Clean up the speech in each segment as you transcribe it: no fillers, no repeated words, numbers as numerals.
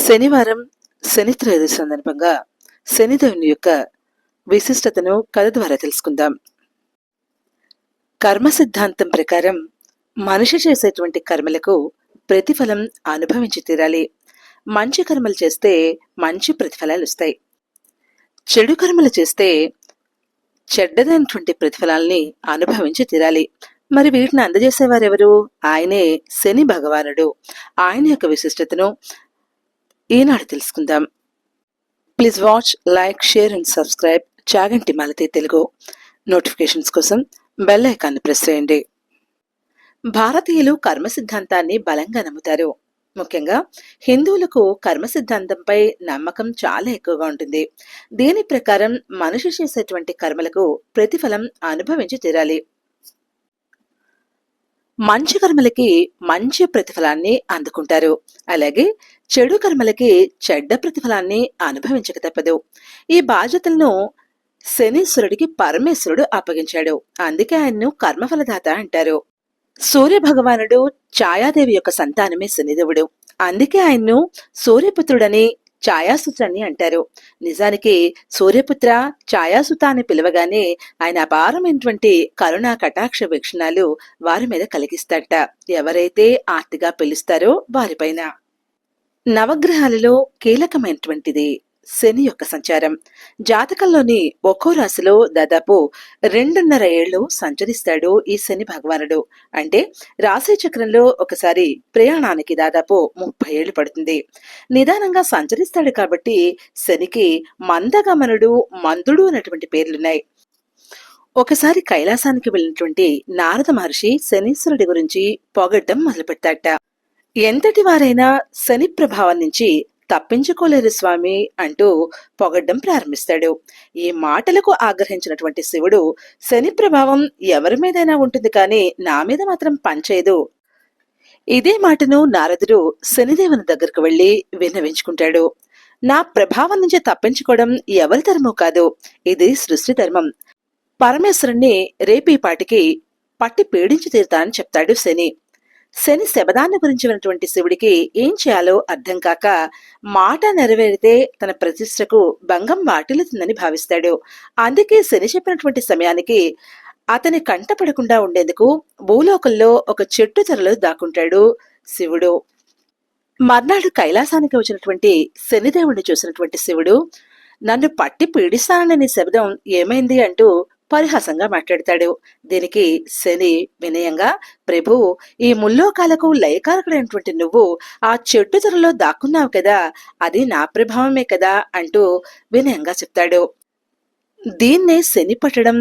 శనివారం శని త్రయోదశి సందర్భంగా శనిదేవుని యొక్క విశిష్టతను కథ ద్వారా తెలుసుకుందాం. కర్మ సిద్ధాంతం ప్రకారం మనిషి చేసేటువంటి కర్మలకు ప్రతిఫలం అనుభవించి తీరాలి. మంచి కర్మలు చేస్తే మంచి ప్రతిఫలాలు వస్తాయి. చెడు కర్మలు చేస్తే చెడ్డదైనటువంటి ప్రతిఫలాల్ని అనుభవించి తీరాలి. మరి వీటిని అందజేసేవారెవరు? ఆయనే శని భగవానుడు. ఆయన యొక్క విశిష్టతను ఈనాడు తెలుసుకుందాం. Please watch, like, share and subscribe Chaganti Malathi Telugu. Notifications కోసం బెల్ ఐకాన్ని ప్రెస్ చేయండి. భారతీయులు కర్మ సిద్ధాంతాన్ని బలంగా నమ్ముతారు. ముఖ్యంగా హిందువులకు కర్మ సిద్ధాంతంపై నమ్మకం చాలా ఎక్కువగా ఉంటుంది. దీని ప్రకారం మనిషి చేసేటువంటి కర్మలకు ప్రతిఫలం అనుభవించి తీరాలి. మంచి కర్మలకి మంచి ప్రతిఫలాన్ని అందుకుంటారు. అలాగే చెడు కర్మలకి చెడ్డ ప్రతిఫలాన్ని అనుభవించక తప్పదు. ఈ బాధ్యతలను శనీశ్వరుడికి పరమేశ్వరుడు అప్పగించాడు. అందుకే ఆయన్ను కర్మఫలదాత అంటారు. సూర్య భగవానుడు ఛాయాదేవి యొక్క సంతానమే శనిదేవుడు. అందుకే ఆయన్ను సూర్యపుత్రుడని ఛాయాసుతుడని అంటారు. నిజానికి సూర్యపుత్ర, ఛాయాసుత అని పిలవగానే ఆయన అపారమైనటువంటి కరుణా కటాక్ష వీక్షణాలు వారి మీద కలిగిస్తాడట. ఎవరైతే ఆర్తిగా పిలుస్తారో వారిపైన. నవగ్రహాలలో కీలకమైనటువంటిది శని యొక్క సంచారం. జాతకంలోని ఒక్కో రాశిలో దాదాపు 2.5 ఏళ్లు సంచరిస్తాడు ఈ శని భగవానుడు. అంటే రాశి చక్రంలో ఒకసారి ప్రయాణానికి దాదాపు 30 ఏళ్లు పడుతుంది. నిదానంగా సంచరిస్తాడు కాబట్టి శనికి మందగమనుడు, మందుడు అన్నటువంటి పేర్లున్నాయి. ఒకసారి కైలాసానికి వెళ్ళినటువంటి నారద మహర్షి శనీశ్వరుడి గురించి పొగడ్డం మొదలుపెట్టాట. ఎంతటి వారైనా శని ప్రభావం నుంచి తప్పించుకోలేరు స్వామి అంటూ పొగడ్డం ప్రారంభిస్తాడు. ఈ మాటలకు ఆగ్రహించినటువంటి శివుడు, శని ప్రభావం ఎవరి మీదైనా ఉంటుంది కానీ నా మీద మాత్రం పనిచేయదు. ఇదే మాటను నారదుడు శనిదేవుని దగ్గరకు వెళ్లి విన్నవించుకుంటాడు. నా ప్రభావం నుంచి తప్పించుకోవడం ఎవరి ధర్మం కాదు, ఇది సృష్టి ధర్మం. పరమేశ్వరుణ్ణి రేపీపాటికి పట్టి పీడించి తీరుతానని చెప్తాడు శని. శని శబదాన్ని గురించి విన్నటువంటి శివుడికి ఏం చేయాలో అర్థం కాక మాట నెరవేరితే తన ప్రతిష్టకు భంగం వాటిల్లుతుందని భావిస్తాడు. అందుకే శని చెప్పినటువంటి సమయానికి అతని కంటపడకుండా ఉండేందుకు భూలోకంలో ఒక చెట్టు తెరలో దాక్కుంటాడు శివుడు. మర్నాడు కైలాసానికి వచ్చినటువంటి శనిదేవుడిని చూసినటువంటి శివుడు, నన్ను పట్టి పీడిస్తానని నీ శబ్దం ఏమైంది అంటూ పరిహాసంగా మాట్లాడతాడు. దీనికి శని వినయంగా, ప్రభు, ఈ ముల్లోకాలకు లయకారకుడైనటువంటి నువ్వు ఆ చెట్టు తెరలో దాక్కున్నావు కదా, అది నా ప్రభావమే కదా అంటూ వినయంగా చెప్తాడు. దీన్నే శని పట్టడం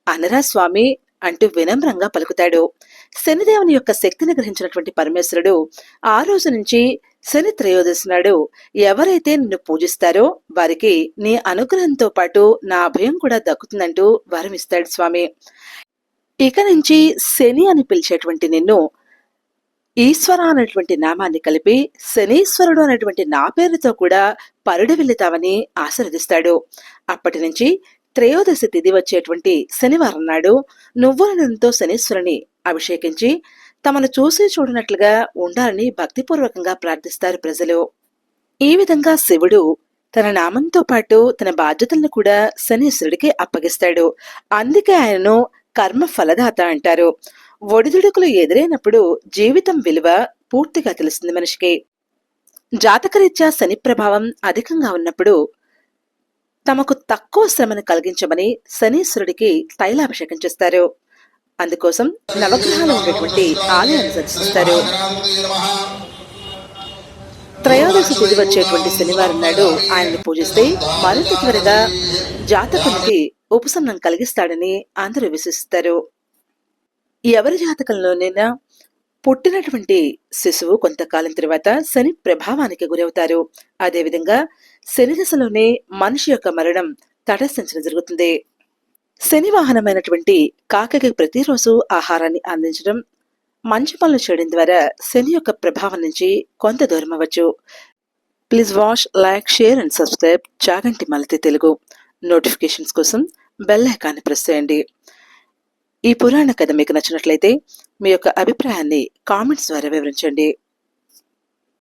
అనరా స్వామి అంటూ వినమ్రంగా పలుకుతాడు. శనిదేవుని యొక్క శక్తిని గ్రహించినటువంటి పరమేశ్వరుడు ఆ రోజు నుంచి శని త్రయోదశి నాడు ఎవరైతే నిన్ను పూజిస్తారో వారికి నీ అనుగ్రహంతో పాటు నా అభయం కూడా దక్కుతుందంటూ వరమిస్తాడు స్వామి. ఇక నుంచి శని అని పిలిచేటువంటి నిన్ను ఈశ్వర అనేటువంటి నామాన్ని కలిపి శనీశ్వరుడు అనేటువంటి నా పేరుతో కూడా పరుడు వెళుతావని ఆశీర్వదిస్తాడు. అప్పటి నుంచి త్రయోదశి తిథి వచ్చేటువంటి శనివారం నాడు నువ్వుల నూనెతో శనీశ్వరుని అభిషేకించి తమను చూసి చూడనట్లుగా ఉండాలని భక్తిపూర్వకంగా ప్రార్థిస్తారు ప్రజలు. ఈ విధంగా శివుడు తన నామంతో పాటు తన బాధ్యతలను కూడా శనీశ్వరుడికి అప్పగిస్తాడు. అందుకే ఆయనను కర్మ ఫలదాత అంటారు. ఒడిదుడుకులు ఎదురైనప్పుడు జీవితం విలువ పూర్తిగా తెలుస్తుంది మనిషికి. జాతకరీత్యా శని ప్రభావం అధికంగా ఉన్నప్పుడు తమకు తక్కువ శ్రమను కలిగించమని శనీశ్వరుడికి తైలాభిషేకం చేస్తారు. అందుకోసం నవగ్రహాలు ఉండేటువంటి ఆలయాన్ని దర్శిస్తారు. త్రయోదశి తిథి వచ్చేటువంటి శనివారం నాడు ఆయనను పూజిస్తే మరింత త్వరగా జాతకునికి ఉపశమనం కలిగిస్తాడని అందరూ విశ్వసిస్తారు. ఎవరి జాతకంలోనైనా పుట్టినటువంటి శిశువు కొంతకాలం తర్వాత శని ప్రభావానికి గురవుతారు. అదేవిధంగా శని దశలోనే మనిషి యొక్క మరణం తటస్థించడం జరుగుతుంది. శని వాహనమైనటువంటి కాకకి ప్రతిరోజు ఆహారాన్ని అందించడం, మంచి పనులు చేయడం ద్వారా శని యొక్క ప్రభావం నుంచి కొంత దూరం అవ్వచ్చు. Please watch, like, share and subscribe Chaganti Malathi Telugu. Notifications కోసం బెల్ ఐకాన్ని ప్రెస్ చేయండి. ఈ పురాణ కథ మీకు నచ్చినట్లయితే మీ యొక్క అభిప్రాయాన్ని కామెంట్స్ ద్వారా వివరించండి.